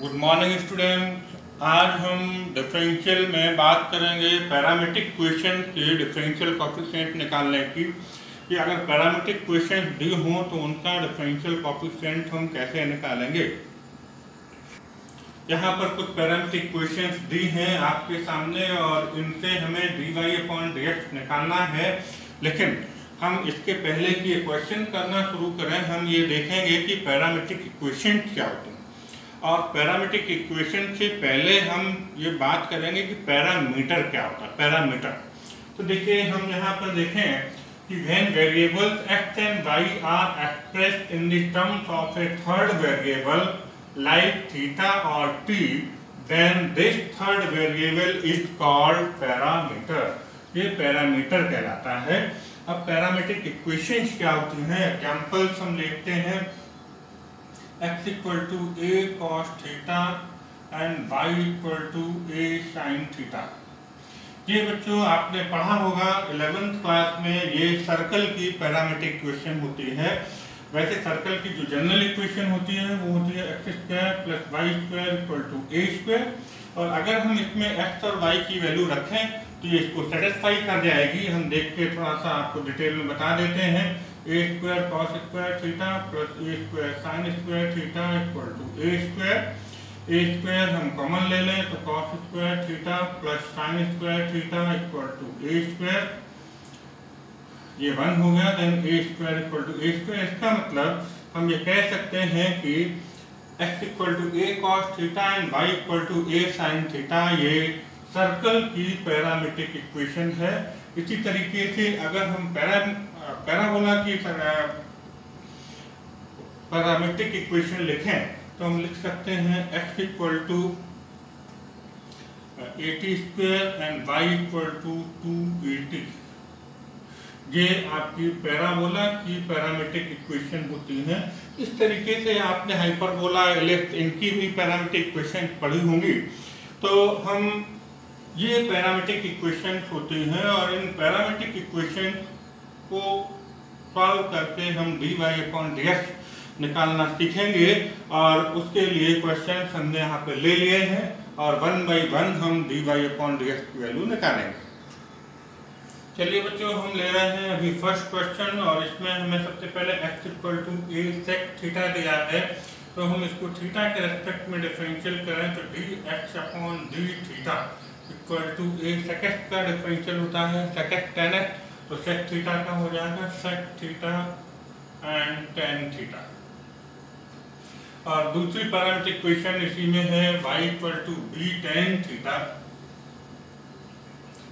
Good morning student. आज हम differential में बात करेंगे पैरामीट्रिक क्वेश्चन के डिफरेंशियल कोएफिशिएंट निकालने की कि अगर पैरामीट्रिक क्वेश्चन दी हों तो उनका डिफरेंशियल कोएफिशिएंट हम कैसे निकालेंगे। यहाँ पर कुछ पैरामीट्रिक क्वेश्चंस दी हैं आपके सामने और इनसे हमें dy/dx निकालना है। लेकिन हम इसके पहले कि ये क्वेश्चन करना शुरू करें हम ये देखेंगे कि पैरामीट्रिक इक्वेशन क्या होते हैं। और पैरामीट्रिक इक्वेशन से पहले हम ये बात करेंगे कि पैरामीटर क्या होता है। पैरामीटर तो देखिए हम यहाँ पर देखें कि when variables x and y are expressed in the terms of a third variable like theta or t, then this third variable is called parameter। ये पैरामीटर कहलाता है। अब पैरामीट्रिक इक्वेशंस क्या होती हैं, एग्जांपल्स हम देखते हैं। x equal to a cos theta and y equal to a sin theta. ये बच्चों आपने पढ़ा होगा 11th क्लास में। ये सर्कल की पैरामीट्रिक इक्वेशन होती है। वैसे सर्कल की जो जनरल इक्वेशन होती है वो होती है x² plus y² equal to a²। और अगर हम इसमें x और y की वैल्यू रखें तो ये इसको सेटिस्फाई कर जाएगी। हम देख के थोड़ा सा आपको डिटेल में बता देते हैं। a² cos² theta plus a² sin² theta equal to a² हम कॉमन ले लें तो cos² theta plus sin² theta equal to a²। ये 1 हो गया। Then a² equal to a²। इसका मतलब हम ये कह सकते हैं कि x equal to a cos theta and y equal to a sin theta ये सर्कल की पैरामीट्रिक इक्वेशन है। इसी तरीके से अगर हम पैराबोला की पैरामीट्रिक इक्वेशन लिखें तो हम लिख सकते हैं x equal to 80² and y equal to 280। ये आपकी पैराबोला की पैरामीट्रिक इक्वेशन होती है। इस तरीके से आपने हाइपरबोला, एलिप्स इनकी भी पैरामीट्रिक इक्वेशन पढ़ी होंगी। तो हम ये पैरामीट्रिक इक्वेशन होती हैं और इन पैरामीट्रिक इक्वेशन को सॉल्व करके हम dy/dx निकालना सीखेंगे। और उसके लिए क्वेश्चन हमने यहाँ पे ले लिए हैं और 1 बाई 1 हम dy/dx की वैल्यू निकालेंगे। चलिए बच्चों हम ले रहे हैं अभी फर्स्ट क्वेश्चन और इसमें हमें सबसे पहले x equal to a sec theta दिया है। तो हम इसको थीटा के रेस्पेक्ट में डिफरेंशियल करें तो dx/d theta equal to a second का डिफरेंशियल होता है सेकेंड tan x। तो sec थीटा का हो जाएगा sec theta and tan theta. और दूसरी पैरामीट्रिक इक्वेशन इसी में है y equal to b tan theta.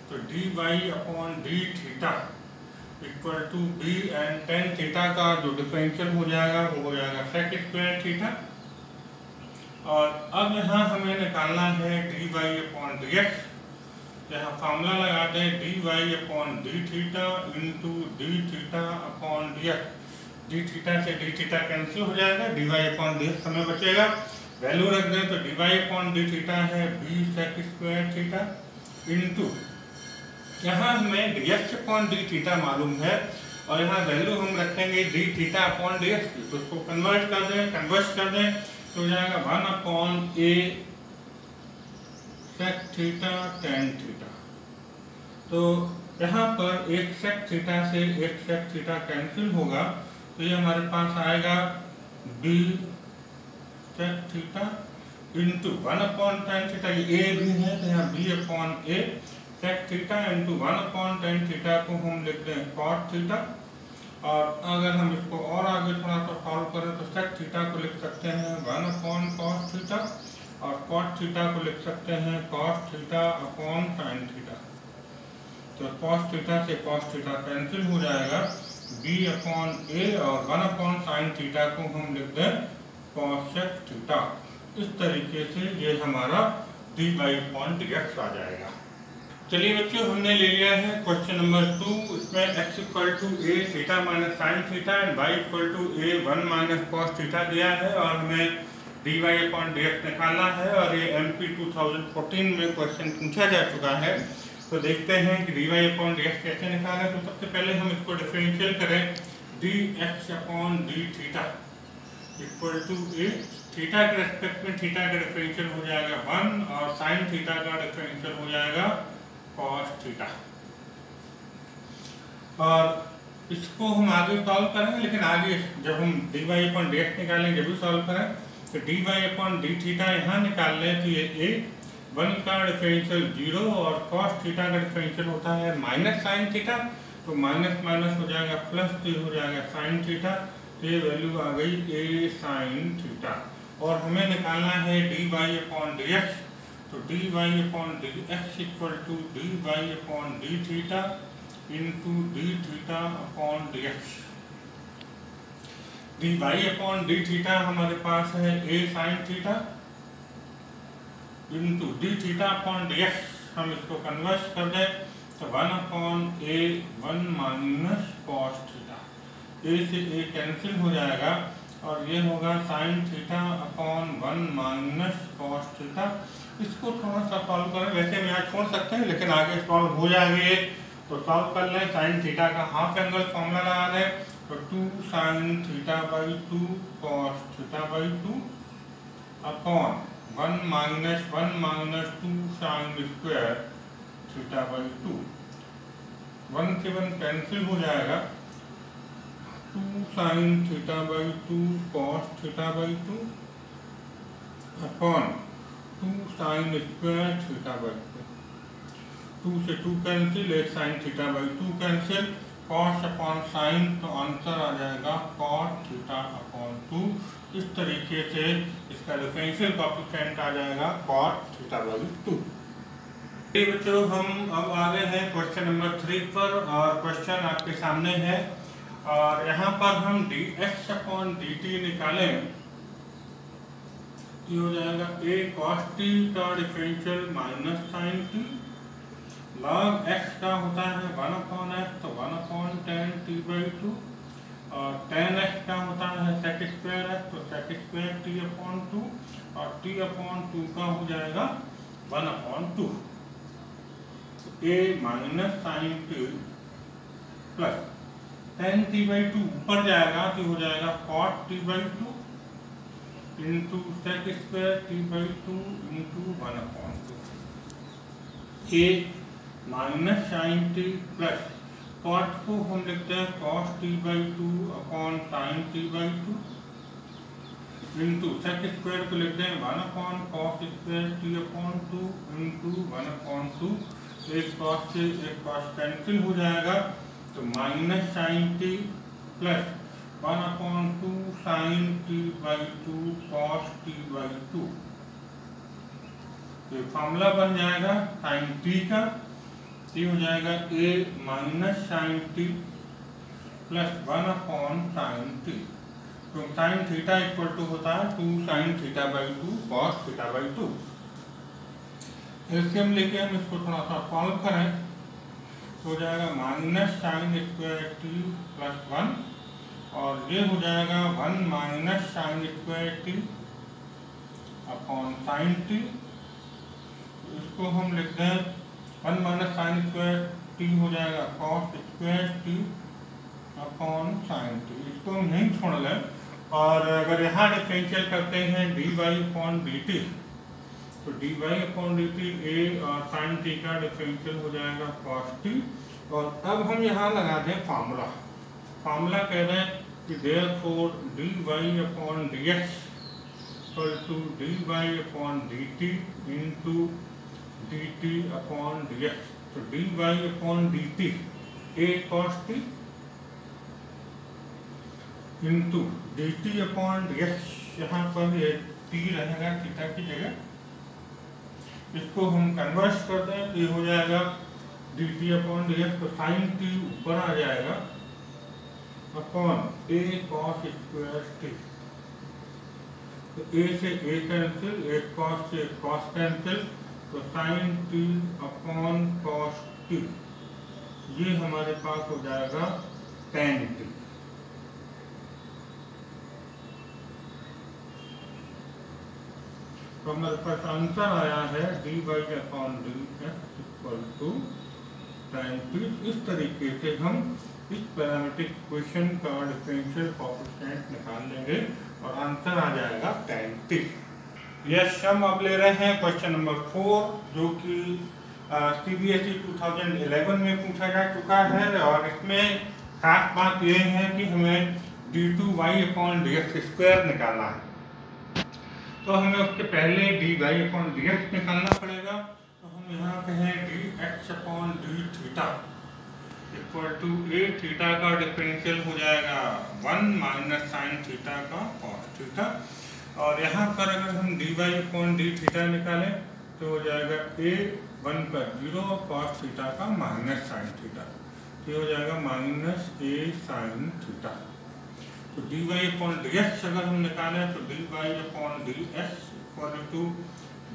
तो dy/d theta equal to b and tan theta का जो डिफरेंशियल हो जाएगा वो हो जाएगा sec² थीटा। और अब यहाँ हमें निकालना है dy/dx। यहाँ फार्मूला लगा दें dy/d theta into d थीटा/dx। d theta से d थीटा कैंसिल हो जाएगा, dy/dx हमें बचेगा। वैल्यू रख दें तो dy/d थीटा है b sec² थीटा इंटू यहाँ हमें dx/d थीटा मालूम है और यहाँ वैल्यू हम रखेंगे d थीटा/dx की। तो उसको कन्वर्ट कर दें तो हो जाएगा 1/a sec theta tan theta. तो यहाँ पर एक sec थीटा से एक sec थीटा कैंसिल होगा तो ये हमारे पास आएगा b sec theta into 1/tan theta. ये a भी है तो यहाँ b/a sec theta into 1/tan theta को हम लिखते हैं cos थीटा। और अगर हम इसको और आगे थोड़ा सा सॉल्व करें तो sec थीटा को लिख सकते हैं 1/cos थीटा और cos थीटा को लिख सकते हैं cos थीटा/sin थीटा। तो cos थीटा से cos थीटा कैंसिल हो जाएगा b/a और 1/sin थीटा को हम लिख दें cos थीटा। इस तरीके से ये हमारा dy/dx आ जाएगा। चलिए बच्चों हमने ले लिया है क्वेश्चन नंबर 2। इसमें x equal to a theta minus sine theta and y equal to a 1 minus cos theta दिया है और हमें dy/dx निकालना है। और ये MP 2014 में क्वेश्चन पूछा जा चुका है। तो देखते हैं कि dy/dx कैसे निकालें। तो सबसे पहले हम इसको डिफरेंशियल करें dx/d theta equal to a theta के रेस्पेक्ट में थीटा का डिफरेंशियल हो जाएगा 1 और साइन थीटा का डिफरेंशियल हो जाएगा cos थीटा। और इसको हम आगे सॉल्व करेंगे, लेकिन आगे जब हम dy अपॉन dx निकालेंगे जब भी सॉल्व करें तो dy अपॉन d थीटा यहाँ निकाल लें तो ये a 1 का डिफरेंशियल 0 और cos थीटा का डिफरेंशियल होता है माइनस साइन थीटा, तो माइनस माइनस हो जाएगा प्लस, तो ये हो जाएगा साइन थीटा, तो ये वैल्यू आ गई a साइन थीटा। और हमें निकालना है dy अपॉन dx, तो dy upon dx equal to dy upon d theta into d theta upon dx। dy upon d theta हमारे पास है a sine theta into d theta upon dx। हम इसको कन्वर्ट कर दें तो 1 upon a 1 minus cos theta, a से a cancel हो जाएगा और ये होगा sine theta upon 1 minus cos theta. इसको थोड़ा सा सॉल्व करें, वैसे हम यहाँ छोड़ सकते हैं लेकिन आगे सॉल्व हो जाएंगे तो सॉल्व कर लें। साइन थीटा का हाफ एंगल फॉर्मूला लगा दें तो 2 sine theta by 2 cos theta by 2 upon 1 minus 2 sine square theta by 2। 1 से 1 कैंसिल हो जाएगा, 2 sine theta by 2 cos theta by 2 upon 2 sine square theta by 2। 2 से 2 cancel, 1 sign theta by 2 cancel, cos upon sine, तो answer आ जाएगा cos theta upon 2। इस तरीके से इसका डिफरेंशियल कोएफिशिएंट आ जाएगा कॉस थीटा बाई 2। बच्चों हम अब आ गए हैं क्वेश्चन नंबर 3 पर और क्वेश्चन आपके सामने है और यहाँ पर हम dx अपॉन dt निकालें तो हो जाएगा a cos t का differential minus sine t, log x का होता है 1 अपॉन x तो 1 अपॉन tan t बाई 2 और tan x का होता है sec स्क्वायर x तो sec स्क्वायर t अपॉन 2 और t अपॉन 2 का हो जाएगा 1 upon 2। a minus sine t plus tan t by 2 ऊपर जाएगा तो हो जाएगा cot t by 2 into sec square t by 2 into 1 upon 2। a minus sine t plus cot को हम लिखते हैं cos t by 2 upon sine t by 2 into sec square को लिखते हैं 1 upon cos square t upon 2 into 1 upon 2। एक cos से एक कॉस कैंसिल हो जाएगा तो minus sine t plus 1 upon 2 sine t by 2 cos t by 2। तो फॉर्मूला बन जाएगा साइन टी का, ये हो जाएगा a minus sine t plus 1 upon sine t. तो साइन थीटा इक्वल टू होता है 2 sine theta by 2 cos theta by 2। LCM लेके हम इसको थोड़ा सा सॉल्व करें तो हो जाएगा minus sine square T plus 1 और ये हो जाएगा 1 minus sine square T upon sine T. इसको हम लिखते हैं 1 माइनस साइन स्क्वायर टी हो जाएगा cos square T upon sine T. इसको हम यहीं छोड़ लें और अगर यहाँ डिफरेंशियल करते हैं d y upon d t तो dy अपॉन dt a और साइन t का डिफरेंशियल हो जाएगा cos t। और अब हम यहाँ लगा दें फार्मूला। फार्मूला कह रहे हैं कि therefore dy upon dx equal to dy upon dt into dt upon dx। तो dy upon dt a cos t into dt upon dx, यहाँ पर ये t रहेगा थीटा की जगह, इसको हम कन्वर्ट कर दें तो ये हो जाएगा dt अपॉन dx, तो साइन t ऊपर आ जाएगा upon a cos square t। तो a से a कैंसिल, एक cos से cos कैंसिल, तो sine t upon cos t, ये हमारे पास हो जाएगा tan t। तो हमारे पास आंसर आया है dy upon d x equal to tan t। इस तरीके से हम इस पैरामीट्रिक इक्वेशन का डिफरेंशियल कोएफिशिएंट निकाल लेंगे और आंसर आ जाएगा 33। यस, हम अब ले रहे हैं क्वेश्चन नंबर 4 जो कि CBSE 2011 में पूछा जा चुका है और इसमें खास बात यह है कि हमें d2y/dx² निकालना है। तो हमें उसके पहले dy/dx निकालना पड़ेगा। तो हम यहाँ कहें dx/dθ equal to a theta का डिफरेंशियल हो जाएगा 1 माइनस साइन थीटा का कॉस थीटा, और यहाँ पर अगर हम dy/dθ निकालें तो हो जाएगा a 1 पर 0 कॉस थीटा का माइनस साइन थीटा, ये हो जाएगा माइनस a साइन थीटा। तो dy/dx अगर हम निकालें तो dy/ds equal to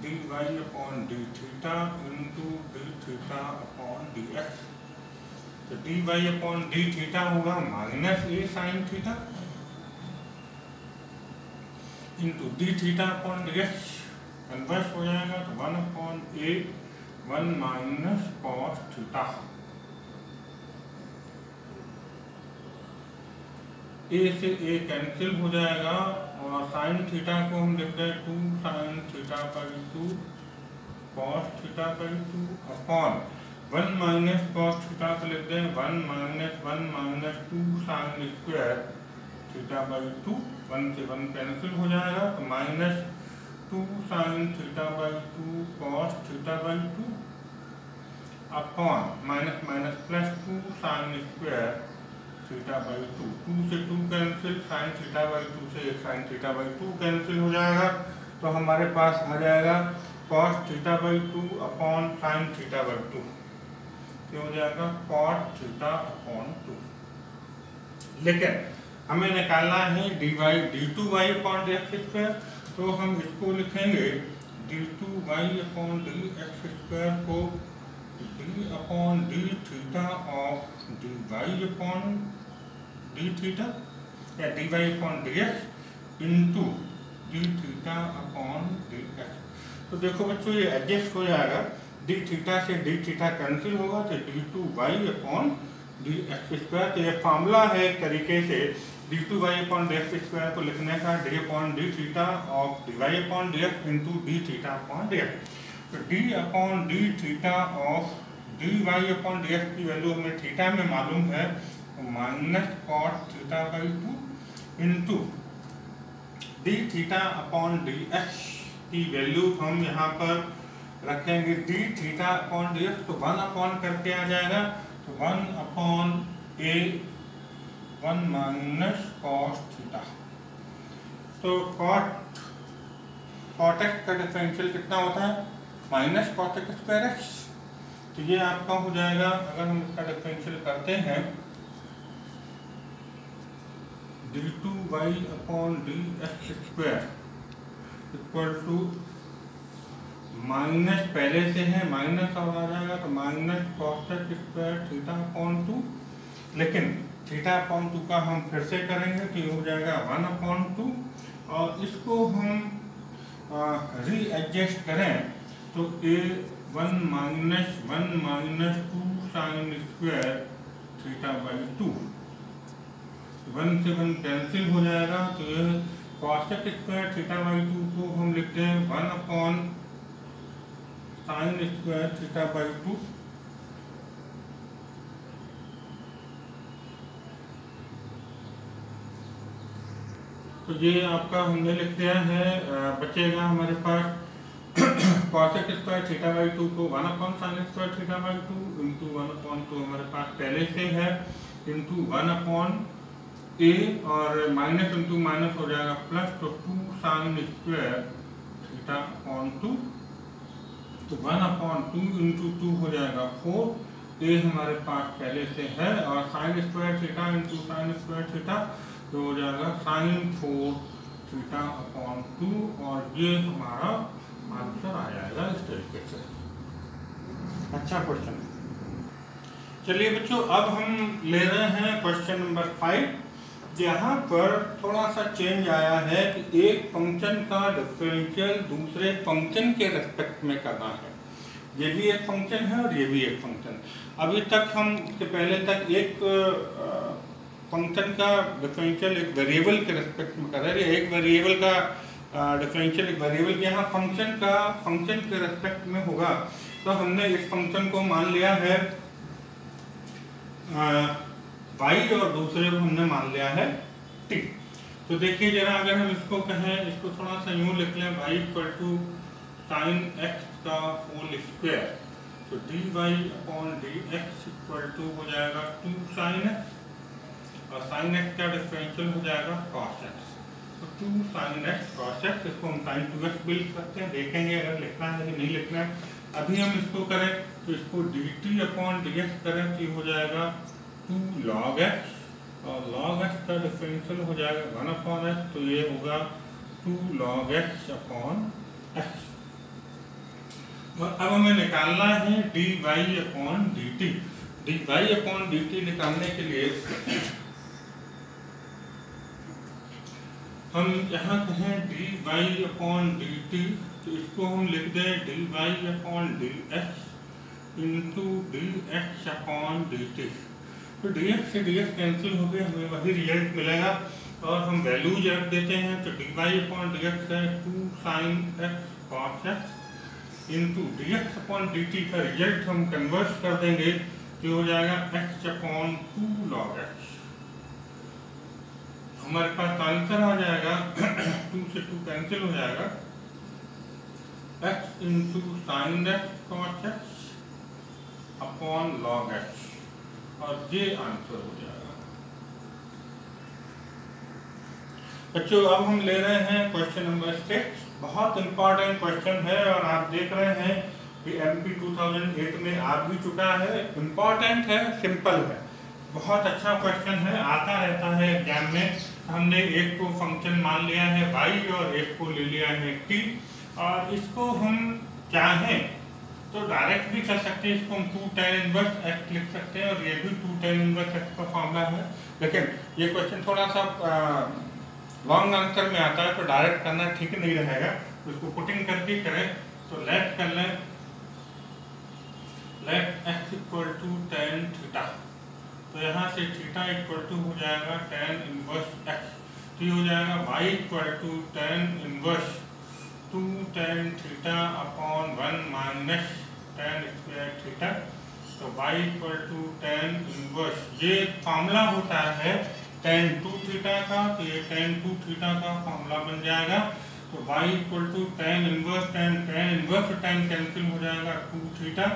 dy/dθ into dθ/dx। तो dy/dθ होगा minus a sine theta into dθ/dx, converse हो जाएगा तो 1/a 1 minus cos theta. a से a कैंसिल हो जाएगा और साइन थीटा को हम लिख रहे हैं 2 sine theta cos theta upon 1 minus cos theta को लिख दें 1 minus 1 minus 2 sine square theta, 1 से 1 कैंसिल हो जाएगा तो minus 2 sine theta cos theta upon minus minus plus 2 sine square theta, 2 से 2 कैंसिल, साइन थीटा/2 से साइन थीटा/2 कैंसिल हो जाएगा तो हमारे पास आ जाएगा कॉस थीटा/2 अपॉन साइन थीटा/2, ये हो जाएगा कॉस थीटा/2। लेकिन हमें निकालना है d2y/dx², तो हम इसको लिखेंगे d2y/dx² को d/dθ ऑफ dy/dθ या dy/dx इंटू dθ/dx। तो देखो बच्चों ये एडजस्ट हो जाएगा, dθ से dθ कैंसिल होगा तो d2y/dx²। तो ये फार्मूला है एक तरीके से d2y/dx² को लिखने का d/dθ of dy/dx into dθ/dx। तो d/dθ ऑफ dy/dx की वैल्यू हमें थीटा में मालूम है माइनस कॉस थीटा/2 इंटू dθ/dx की वैल्यू हम यहाँ पर रखेंगे dθ/dx, तो 1 करके आ जाएगा तो 1/a 1 माइनस कॉस थीटा। तो cot x का डिफरेंशियल कितना होता है माइनस cos x²। तो ये आपका हो जाएगा, अगर हम इसका डिफरेंशियल करते हैं d2y/dx² इक्वल टू माइनस पहले से है माइनस और आ जाएगा तो माइनस cos x² थीटा/2, लेकिन थीटा/2 का हम फिर से करेंगे तो ये हो जाएगा 1/2, और इसको हम रीएडजस्ट करें तो a 1 minus 2 sine square theta, 1 से 1 कैंसिल हो जाएगा तो ये cos x² थीटा/2 को हम लिखते हैं 1/sin स्क्वायर थीटा/2। तो ये आपका हमने लिख दिया है, बचेगा हमारे पास cos x² थीटा/2 को 1/sin स्क्वायर थीटा/2 इंटू 1/2 हमारे पास पहले से है इंटू 1/a और माइनस इंटू माइनस हो जाएगा प्लस, तो 2 साइन स्क्वायर थीटा/2, तो 1/2 इंटू 2 हो जाएगा 4, a हमारे पास पहले से है, और sine square theta into sine square theta तो हो जाएगा sin 4 थीटा/2, और ये हमारा आंसर आ जाएगा इस तरीके से। अच्छा क्वेश्चन। चलिए बच्चों, अब हम ले रहे हैं क्वेश्चन नंबर 5। यहाँ पर थोड़ा सा चेंज आया है कि एक फंक्शन का डिफरेंशियल दूसरे फंक्शन के रेस्पेक्ट में करना है। ये भी एक फंक्शन है और ये भी एक फंक्शन। अभी तक हम इसके पहले तक एक फंक्शन का डिफरेंशियल एक वेरिएबल के रेस्पेक्ट में कर रहे हैं, एक वेरिएबल का डिफरेंशियल एक वेरिएबल के यहाँ फंक्शन के रेस्पेक्ट में होगा। तो हमने इस फंक्शन को मान लिया है y और दूसरे को हमने मान लिया है t। तो देखिए जरा, अगर हम इसको कहें, इसको थोड़ा सा यूँ लिख लें, y equal to sine x का होल स्क्वायर, तो dy upon dx equal to हो जाएगा 2 साइन एक्स, और साइन एक्स का डिफरेंशियल हो जाएगा cos x, तो 2 साइन एक्स cos x, इसको हम साइन 2x भी लिख सकते हैं, देखेंगे अगर लिखना है कि नहीं लिखना है। अभी हम इसको करें तो इसको dt अपॉन dx करें तो ये हो जाएगा 2 log x, और log x का डिफरेंशियल हो जाएगा 1 अपॉन x, तो ये होगा 2 log x अपॉन x। अब हमें निकालना है dy upon dt। dy upon dt निकालने के लिए हम यहाँ कहें dy अपॉन dt, तो इसको हम लिख दें dy upon dx into dx upon dt। तो dx से dx कैंसिल हो गया, हमें वही रिजल्ट मिलेगा, और हम वैल्यूज रख देते हैं। तो dy अपॉन dx है 2 sine x cos x into dx upon dt का रिजल्ट हम कन्वर्ट कर देंगे, तो हो जाएगा x अपॉन 2 log x। हमारे पास आंसर आ जाएगा 2 से 2 कैंसिल हो जाएगा, x into sine x cos x upon log x, और ये आंसर हो जाएगा। बच्चों अब हम ले रहे हैं क्वेश्चन नंबर 6। बहुत इंपॉर्टेंट क्वेश्चन है, और आप देख रहे हैं कि MP 2008 में आ भी चुका है। इंपॉर्टेंट है, सिंपल है, बहुत अच्छा क्वेश्चन है, आता रहता है एग्जाम में। हमने एक को फंक्शन मान लिया है y और एक को ले लिया है t, और इसको हम चाहें तो डायरेक्ट भी कर सकते हैं, इसको हम 2 tan इनवर्स x लिख सकते हैं, और ये भी 2 tan इनवर्स x का फॉर्मूला है। लेकिन ये क्वेश्चन थोड़ा सा लॉन्ग आंसर में आता है, तो डायरेक्ट करना ठीक नहीं रहेगा, तो इसको पुटिंग करके करें। तो लेट कर लें, let x equal to tan theta, तो यहाँ से थीटा इक्वल टू हो जाएगा tan इनवर्स x, तो ये हो जाएगा y equal to tan inverse 2 tan theta upon 1 minus tan square theta, तो y equal to tan inverse, ये फार्मूला होता है tan 2 थीटा का, तो ये tan 2 थीटा का फार्मूला बन जाएगा। तो y equal to tan inverse, tan inverse tan cancel हो जाएगा 2 थीटा,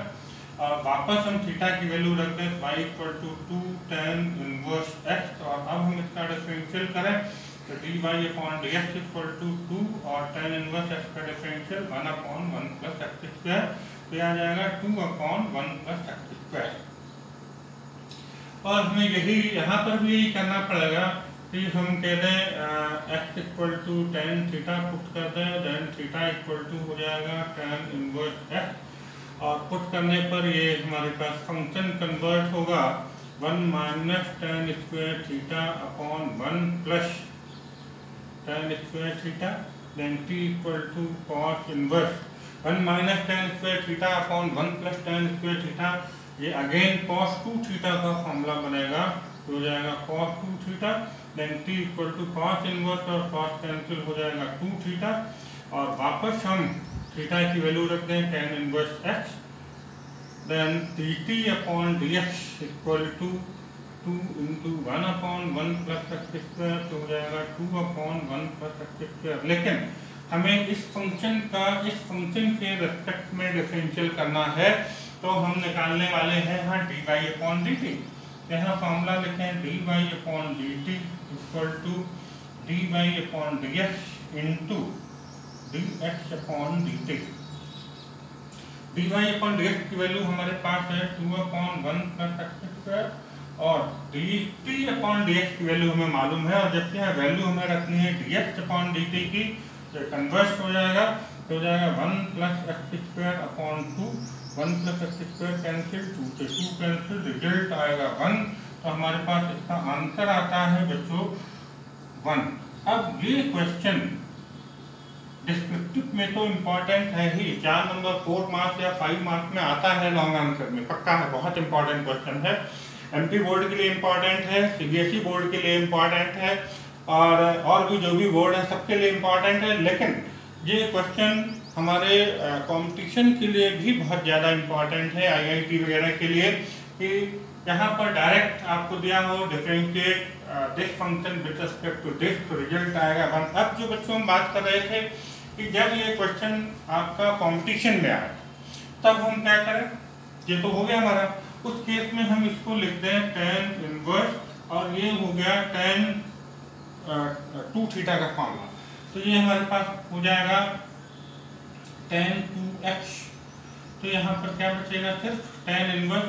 और वापस हम थीटा की वैल्यू रख दें, y equal to 2 tan inverse x, और अब हम इसका डिफरेंशियल करें तो dy upon dx equal to 2, और tan इनवर्स x का differential 1 upon 1 plus x square, तो आ जाएगा 2 अपॉन 1 प्लस x स्क्वायर। और हमें यही यहाँ पर भी यही करना पड़ेगा कि हम कह दें x equal to tan theta put कर दें, then थीटा इक्वल टू हो जाएगा tan इनवर्स x, और पुट करने पर ये हमारे पास फंक्शन कन्वर्ट होगा 1 minus tan square theta upon 1 plus tan square theta, then t equal to cos inverse 1 minus tan square theta upon 1 plus tan square theta, ये अगेन cos 2 थीटा का formula बनेगा, तो हो जाएगा cos 2 theta, then t equal to cos inverse, और cos cancel हो जाएगा 2 theta, और वापस हम थीटा की वैल्यू रख दें tan inverse x, then dt upon dx equal to 2 into 1 upon 1 plus x square, तो हो जाएगा 2 अपॉन 1 प्लस x स्क्वायर। लेकिन हमें इस फंक्शन के रेस्पेक्ट में डिफरेंशियल करना है, तो हम निकालने वाले हैं यहाँ dy अपॉन dt। यहाँ फॉर्मूला लिखें dy upon dt equal to dy upon dx into dx upon dt। dy upon dx की वैल्यू हमारे पास है 2 अपॉन 1 प्लस x स्क्वायर, और dt अपॉन dx की वैल्यू हमें मालूम है, और जबकि यहाँ वैल्यू हमें रखनी है dx अपॉन dt की, तो कन्वर्स हो जाएगा, तो हो जाएगा 1 plus x square upon 2, 1 plus x square cancel, 2 से 2 कैंसिल, रिजल्ट आएगा 1, तो हमारे पास इसका आंसर आता है बच्चों 1। अब ये क्वेश्चन डिस्क्रिप्टिव में तो इम्पोर्टेंट है ही, 4 नंबर 4 मार्क्स या 5 मार्क्स में आता है लॉन्ग आंसर में, पक्का है, बहुत इंपॉर्टेंट क्वेश्चन है। एमपी बोर्ड के लिए इम्पोर्टेंट है, सीबीएसई बोर्ड के लिए इम्पोर्टेंट है, और भी जो भी बोर्ड है सबके लिए इम्पोर्टेंट है। लेकिन ये क्वेश्चन हमारे कंपटीशन के लिए भी बहुत ज़्यादा इम्पोर्टेंट है, आईआईटी वगैरह के लिए, कि यहाँ पर डायरेक्ट आपको दिया हो differentiate this function with respect to this, तो रिजल्ट आएगा 1। अब जो बच्चों हम बात कर रहे थे कि जब ये क्वेश्चन आपका कंपटीशन में आए तब हम क्या करें, ये तो हो गया हमारा, उस केस में हम इसको लिख दें tan इनवर्स, और ये हो गया tan 2 थीटा का फॉर्मूला, तो ये हमारे पास हो जाएगा tan 2x। तो यहाँ पर क्या बचेगा, सिर्फ tan इनवर्स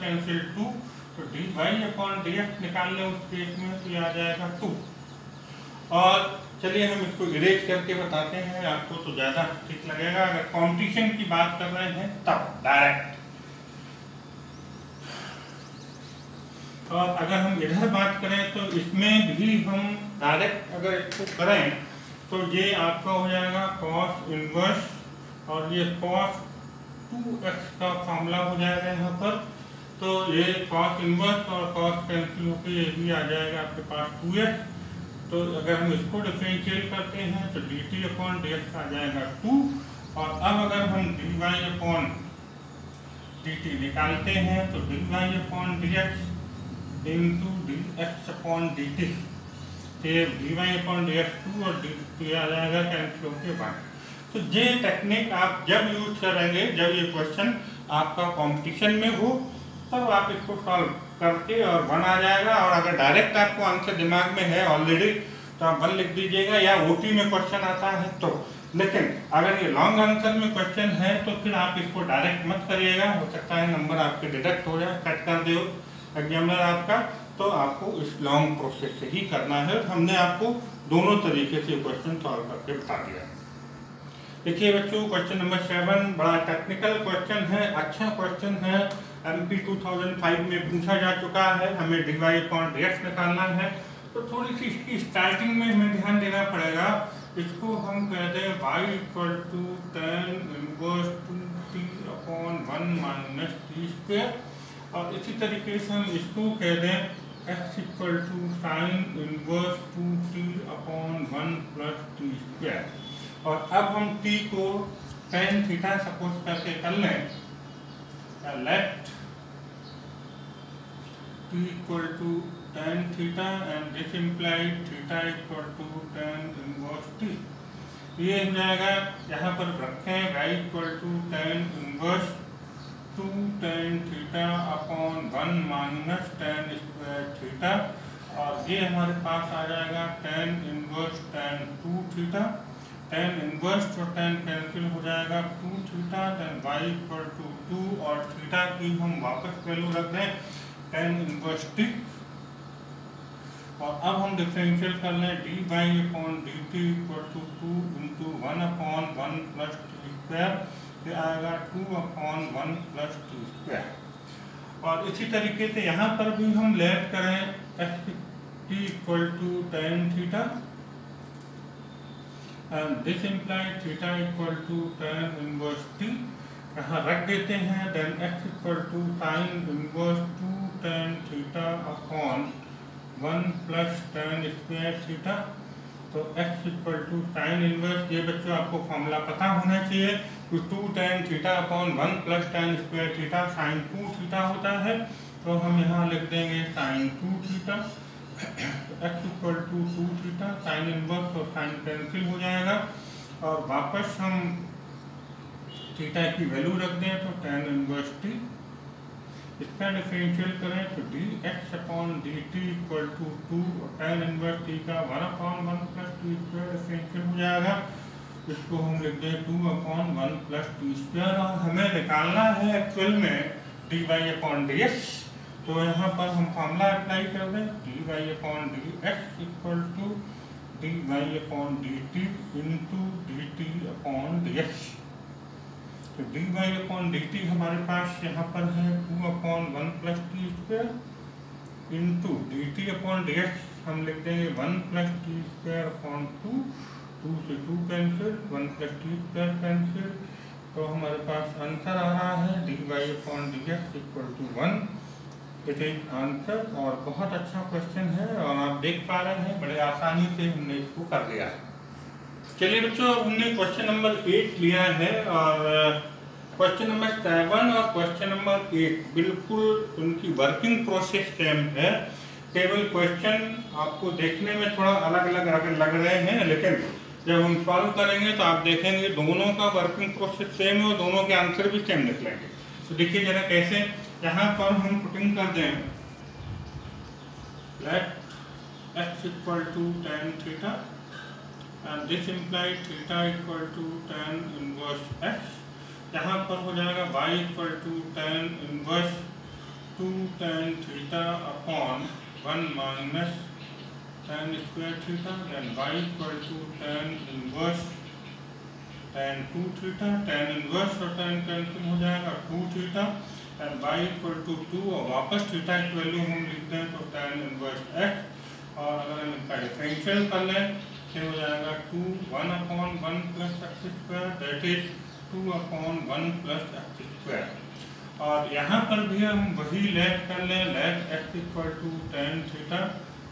कैंसिल 2, तो dy/dx निकाल लें उस केस में, तो ये आ जाएगा 2। और चलिए हम इसको इरेज करके बताते हैं, आपको तो ज़्यादा ठीक लगेगा अगर कंपटीशन की बात कर रहे हैं तब डायरेक्ट। और अगर हम इधर बात करें तो इसमें भी हम डायरेक्ट अगर इसको करें तो ये आपका हो जाएगा cos इनवर्स, और ये cos 2x का फॉर्मूला हो जाएगा यहाँ पर, तो ये cos इनवर्स और cos कैंसिल होकर ये भी आ जाएगा आपके पास 2x। तो अगर हम इसको डिफरेंशिएट करते हैं तो dt/dx आ जाएगा 2, और अब अगर हम dy/dt निकालते हैं तो dy/dx इंटू dx/dt, ये dy/dx 2 और dt आ जाएगा कैंसिल होकर 1। तो ये टेक्निक आप जब यूज करेंगे, जब ये क्वेश्चन आपका कंपटीशन में हो, तब आप इसको सॉल्व करके और 1 आ जाएगा। और अगर डायरेक्ट आपको आंसर दिमाग में है ऑलरेडी तो आप 1 लिख दीजिएगा, या ओटी में क्वेश्चन आता है तो। लेकिन अगर ये लॉन्ग आंसर में क्वेश्चन है तो फिर आप इसको डायरेक्ट मत करिएगा, हो सकता है नंबर आपके डिडक्ट हो जाए, कट कर दे एग्जामिनर आपका, तो आपको इस लॉन्ग प्रोसेस से ही करना है। हमने आपको दोनों तरीके से क्वेश्चन सॉल्व करके बता दिया। देखिए बच्चों, क्वेश्चन नंबर 7 बड़ा टेक्निकल क्वेश्चन है, अच्छा क्वेश्चन है, एमपी 2005 में पूछा जा चुका है। हमें dy/dx निकालना है, तो थोड़ी सी इसकी स्टार्टिंग में हमें ध्यान देना पड़ेगा। इसको हम कहते हैं y tan inverse 2t/1 minus t², और इसी तरीके से हम इसको कह दें x sin inverse 2t/1 plus t²। और अब हम t को tan थीटा सपोज करके कर लें, let t = tan theta and this implied theta = tan inverse t। ये हो जाएगा, यहाँ पर रखें y tan inverse 2 tan theta minus tan² theta, और ये हमारे पास आ जाएगा tan inverse tan 2 theta. tan inverse और tan कैंसिल हो जाएगा 2 थीटा, देन y = 2, और थीटा की हम वापस वैल्यू रख दें tan इनवर्स t। और अब हम डिफरेंशियल कर लें dy/dt = 2 × 1/1 प्लस t², ये आएगा 2/1 प्लस t²। और इसी तरीके से यहाँ पर भी हम लेट करें t tan theta, and this implies theta = tan inverse t, यहाँ रख देते हैं, then x = sin inverse 2 tan θ/1 plus tan² theta. तो x = sin इनवर्स, ये बच्चों आपको फॉर्मूला पता होना चाहिए कि 2 tan θ/1 plus tan² theta sin 2 theta होता है, तो हम यहाँ लिख देंगे sin 2 थीटा। तो x = 2 थीटा, साइन इनवर्स और साइन कैंसिल हो जाएगा, और वापस हम थीटा की वैल्यू रख दें तो tan इनवर्स t। इसका डिफरेंशियल करें तो dx/dt = 2, और tan इनवर्स t का 1/1 प्लस t² डिफरेंशियल हो जाएगा, इसको हम लिख दें 2/1 प्लस t²। और हमें निकालना है एक्चुअल में dy/dx, तो यहाँ पर हम फॉर्मूला अप्लाई कर दें, dy/dx = dy/dt इंटू dt/dx। तो dy/dt हमारे पास यहाँ पर है 2/1 प्लस t² इंटू dt/dx हम लिख देंगे 1 प्लस t² 2, 2 से 2 cancel, 1 plus t square cancel, तो हमारे पास आंसर आ रहा है dy/dx equal to 1। It is answer. और बहुत अच्छा क्वेश्चन है और आप देख पा रहे हैं बड़े आसानी से हमने इसको कर लिया है। चलिए बच्चों, हमने क्वेश्चन नंबर 8 लिया है और क्वेश्चन नंबर 7 और क्वेश्चन नंबर 8 बिल्कुल उनकी वर्किंग प्रोसेस सेम है। केवल क्वेश्चन आपको देखने में थोड़ा अलग अलग लग रहे हैं, लेकिन जब हम सॉल्व करेंगे तो आप देखेंगे दोनों का वर्किंग प्रोसेस सेम है और दोनों के आंसर भी सेम निकलेंगे। तो देखिए जरा कैसे, यहाँ पर हम पुटिंग कर दें let x equal to tan theta and this imply theta equal to tan inverse x। यहाँ पर हो जाएगा y equal to tan inverse 2 tan theta upon 1 minus tan square theta, then y equal to tan inverse tan 2 theta, tan inverse और tan cancel हो जाएगा 2 theta and y equal to 2 और वापस theta की वैल्यू हम लिखते हैं तो tan इनवर्स x। और अगर हम इसका डिफरेंशियल कर लें तो हो जाएगा 2 1 upon 1 plus x square, that is 2 upon 1 plus x square. और यहाँ पर भी हम वही लेट कर लें, let x equal to tan theta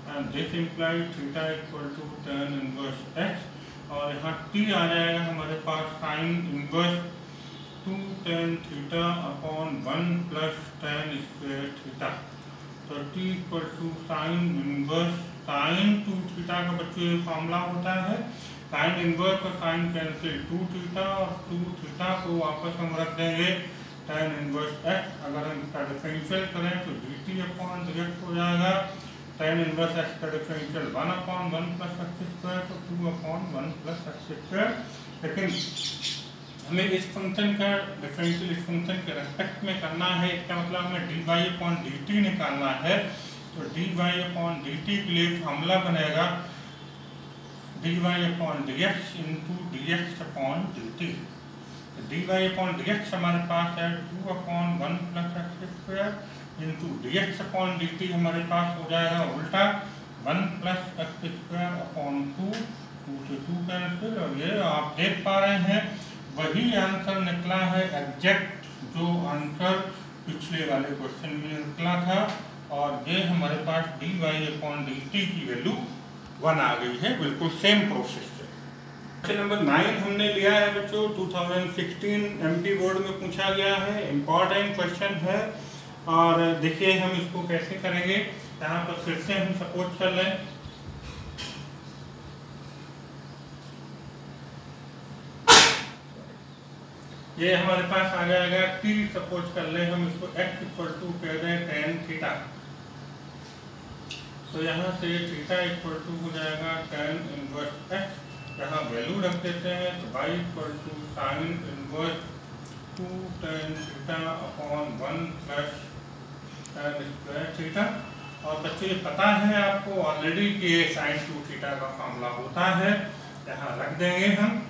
and this imply theta equal to tan inverse x। और यहाँ t आ जाएगा हमारे पास sine inverse 2 tan theta upon 1 plus tan square theta. तो t equal to sine inverse sine 2 theta का बच्चों ये फॉर्मूला होता है, साइन इनवर्स और साइन कैंसिल 2 थीटा और 2 थीटा को वापस हम रख देंगे tan इनवर्स x। अगर हम इसका डिफरेंशियल करें तो dt अपॉन dx हो जाएगा, tan इनवर्स x का differential 1 upon 1 plus x square, तो 2 अपॉन 1 प्लस एक्स स्क्वायर। लेकिन हमें इस फंक्शन का डिफरेंशियल इस फंक्शन के रेस्पेक्ट में करना है, इसका मतलब हमें dy अपॉन dt निकालना है। तो dy अपॉन dt के लिए फॉर्मूला बनेगा dy upon dx into dx upon dt। dy upon dx हमारे पास है 2 upon 1 plus x square into dx upon dt हमारे पास हो जाएगा उल्टा 1 प्लस एक्स स्क्वायर अपॉन 2, 2 से 2 कैंसिल। और ये आप देख पा रहे हैं वही आंसर निकला है एग्जैक्ट जो आंसर पिछले वाले क्वेश्चन में निकला था। और ये हमारे पास dy अपॉन dt की वैल्यू 1 आ गई है, बिल्कुल सेम प्रोसेस से। क्वेश्चन नंबर 9 हमने लिया है बच्चों, 2016 एमपी बोर्ड में पूछा गया है, इम्पॉर्टेंट क्वेश्चन है। और देखिए हम इसको कैसे करेंगे, यहाँ पर फिर से हम सपोज कर लें ये हमारे पास आ जाएगा t, सपोज कर ले हम इसको x इक्वल टू कह दें tan थीटा। तो यहाँ से थीटा इक्वल टू हो जाएगा tan इनवर्स x, यहाँ वैल्यू रख देते हैं तो y equal to sine inverse 2 tan theta upon 1 plus tan square theta. और बच्चे ये पता है आपको ऑलरेडी कि साइन 2 थीटा का फॉर्मूला होता है, यहाँ रख देंगे हम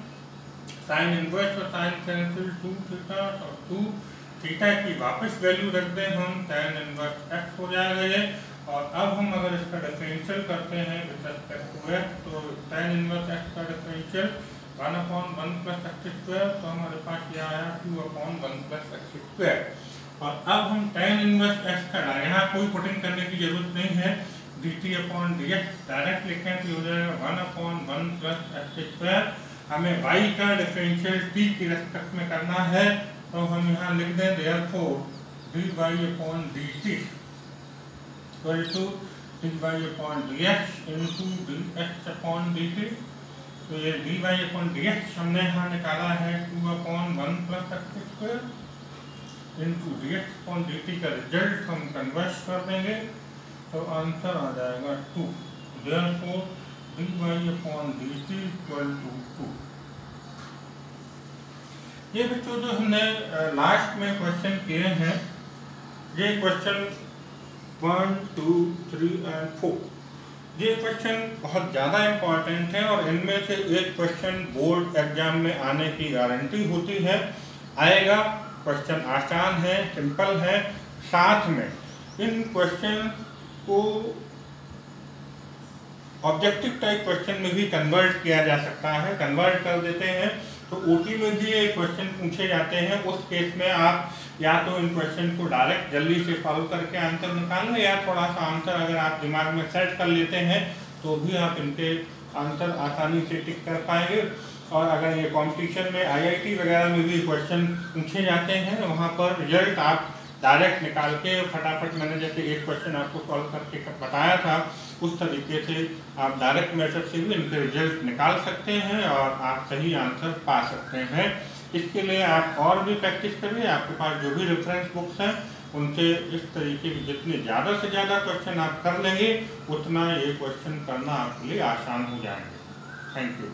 साइन इनवर्स और साइन कैंसिल 2 थीटा और 2 थीटा की वापस वैल्यू रख दें हम tan इनवर्स x हो जाएगा ये। और अब हम अगर इसका डिफरेंशियल करते हैं विद रिस्पेक्ट टू x, तो tan इनवर्स x का differential 1 upon 1 plus x square, तो हमारे पास ये आया 2 अपॉन 1 प्लस एक्स स्क्वायर। और अब हम tan इनवर्स x का यहाँ कोई पुटिंग करने की जरूरत नहीं है, dt अपॉन dx डायरेक्ट लिखें तो हो जाएगा 1 अपॉन 1 प्लस एक्स स्क्वायर। हमें y का डिफरेंशियल t की रेस्पेक्ट में करना है, तो हम यहाँ लिख दें therefore dy upon dt equal to dy upon dx into dx upon dt। तो ये dy अपॉन dx हमने यहाँ निकाला है 2 upon 1 plus x square into dx upon dt का रिजल्ट हम कन्वर्ट कर देंगे तो आंसर आ जाएगा 2। Therefore dy upon dt equal to 2। ये बच्चों जो हमने लास्ट में क्वेश्चन किए हैं, ये क्वेश्चन 1 2 3 एंड 4, ये क्वेश्चन बहुत ज़्यादा इम्पॉर्टेंट है और इनमें से एक क्वेश्चन बोर्ड एग्जाम में आने की गारंटी होती है, आएगा। क्वेश्चन आसान है, सिंपल है, साथ में इन क्वेश्चन को ऑब्जेक्टिव टाइप क्वेश्चन में भी कन्वर्ट किया जा सकता है, कन्वर्ट कर देते हैं। तो ओटी में भी ये क्वेश्चन पूछे जाते हैं। उस केस में आप या तो इन क्वेश्चन को डायरेक्ट जल्दी से सॉल्व करके आंसर निकाल लें, या थोड़ा सा आंसर अगर आप दिमाग में सेट कर लेते हैं तो भी आप इनके आंसर आसानी से टिक कर पाएंगे। और अगर ये कंपटीशन में आईआईटी वगैरह में भी क्वेश्चन पूछे जाते हैं, वहाँ पर रिजल्ट आप डायरेक्ट निकाल के फटाफट, मैंने जैसे एक क्वेश्चन आपको सॉल्व करके बताया था, उस तरीके से आप डायरेक्ट मेथड से भी इनके रिजल्ट निकाल सकते हैं और आप सही आंसर पा सकते हैं। इसके लिए आप और भी प्रैक्टिस करिए। आपके पास जो भी रेफरेंस बुक्स हैं उनसे इस तरीके के जितने ज़्यादा से ज़्यादा क्वेश्चन आप कर लेंगे, उतना ये क्वेश्चन करना आपके लिए आसान हो जाएंगे। Thank you.